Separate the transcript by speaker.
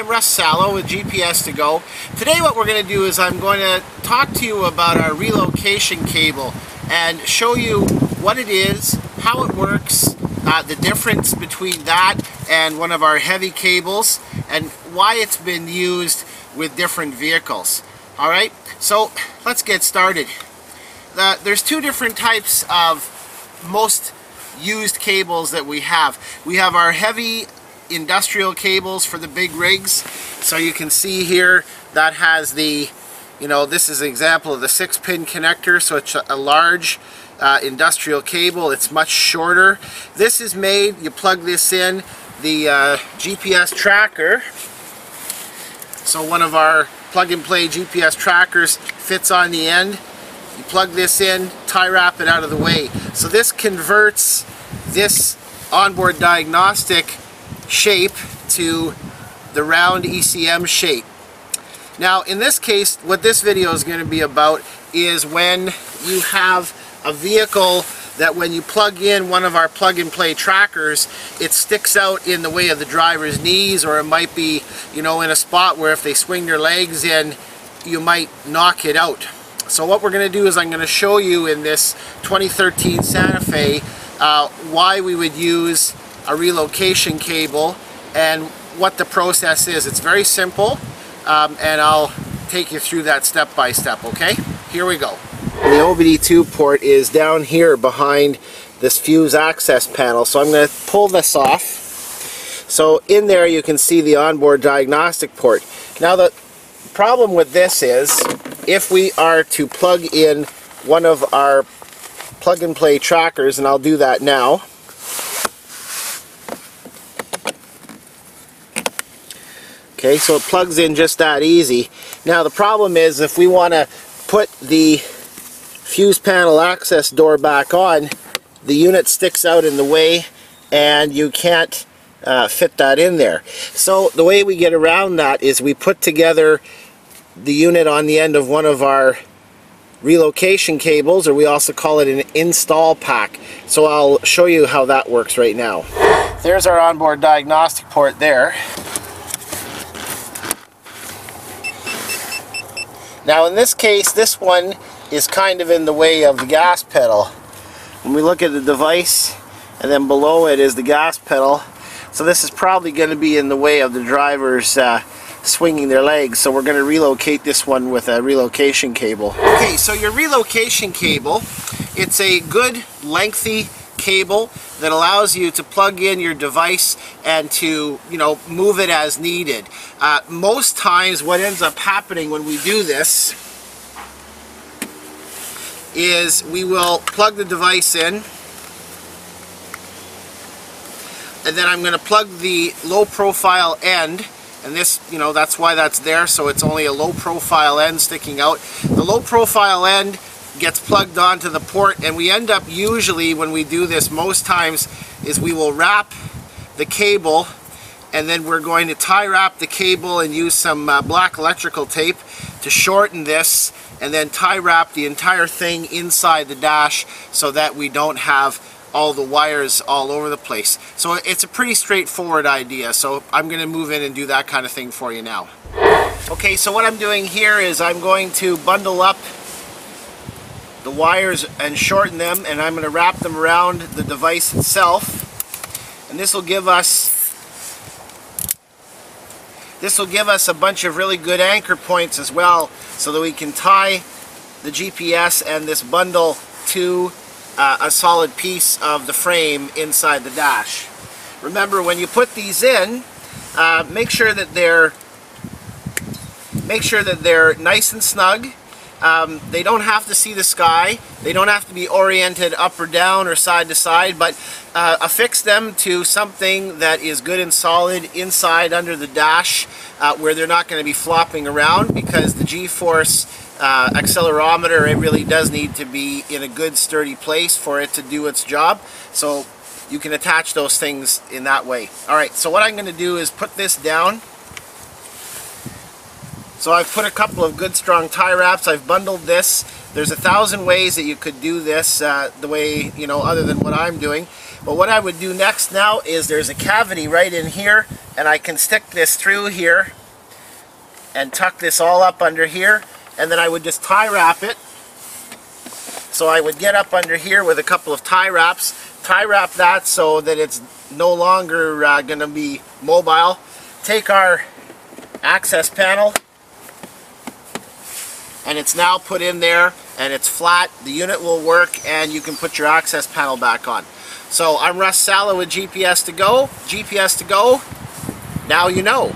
Speaker 1: I'm Russ Sallow with GPS to Go. Today what we're going to do is I'm going to talk to you about our relocation cable and show you what it is, how it works, the difference between that and one of our heavy cables, and why it's been used with different vehicles. Alright, so let's get started. There's two different types of most used cables that we have. We have our heavy industrial cables for the big rigs. So you can see here that has the, this is an example of the 6-pin connector, so it's a large industrial cable. It's much shorter. This is made, you plug this in, the GPS tracker. So one of our plug-and-play GPS trackers fits on the end. You plug this in, tie wrap it out of the way. So this converts this onboard diagnostic shape to the round ECM shape. Now in this case, what this video is going to be about is when you have a vehicle that when you plug in one of our plug-and-play trackers, it sticks out in the way of the driver's knees, or it might be, in a spot where if they swing their legs in, you might knock it out. So what we're going to do is I'm going to show you in this 2013 Santa Fe why we would use a relocation cable and what the process is. It's very simple, and I'll take you through that step by step, okay? Here we go. The OBD2 port is down here behind this fuse access panel, so I'm going to pull this off. So in there you can see the onboard diagnostic port. Now the problem with this is, if we are to plug in one of our plug-and-play trackers, and I'll do that now. Okay, so it plugs in just that easy. Now the problem is, if we want to put the fuse panel access door back on, the unit sticks out in the way and you can't fit that in there. So the way we get around that is we put together the unit on the end of one of our relocation cables, or we also call it an install pack. So I'll show you how that works right now. There's our onboard diagnostic port there. Now in this case, this one is kind of in the way of the gas pedal. When we look at the device, and then below it is the gas pedal, so this is probably going to be in the way of the driver's swinging their legs, so we're going to relocate this one with a relocation cable. Okay, so your relocation cable, it's a good lengthy cable that allows you to plug in your device and to, move it as needed. Most times what ends up happening when we do this is we will plug the device in, and then I'm going to plug the low profile end. And this, that's why that's there, so it's only a low profile end sticking out. The low profile end gets plugged onto the port, and we end up usually, when we do this most times, is we will wrap the cable, and then we're going to tie wrap the cable and use some black electrical tape to shorten this, and then tie wrap the entire thing inside the dash so that we don't have all the wires all over the place. So it's a pretty straightforward idea, so I'm going to move in and do that kind of thing for you now. Okay, so what I'm doing here is I'm going to bundle up the wires and shorten them, and I'm going to wrap them around the device itself, and this will give us a bunch of really good anchor points as well, so that we can tie the GPS and this bundle to a solid piece of the frame inside the dash. Remember, when you put these in, make sure that they're nice and snug. They don't have to see the sky. They don't have to be oriented up or down or side to side, but affix them to something that is good and solid inside under the dash, where they're not going to be flopping around, because the G-force accelerometer, it really does need to be in a good sturdy place for it to do its job. So you can attach those things in that way. Alright, so what I'm going to do is put this down. So I've put a couple of good strong tie wraps. I've bundled this. There's 1,000 ways that you could do this the way, you know, other than what I'm doing. But what I would do next now is there's a cavity right in here, and I can stick this through here and tuck this all up under here, and then I would just tie wrap it. So I would get up under here with a couple of tie wraps, tie wrap that so that it's no longer going to be mobile. Take our access panel, and it's now put in there, and it's flat. The unit will work, and you can put your access panel back on. So I'm Russ Sala with GPS to Go. GPS to Go, now you know.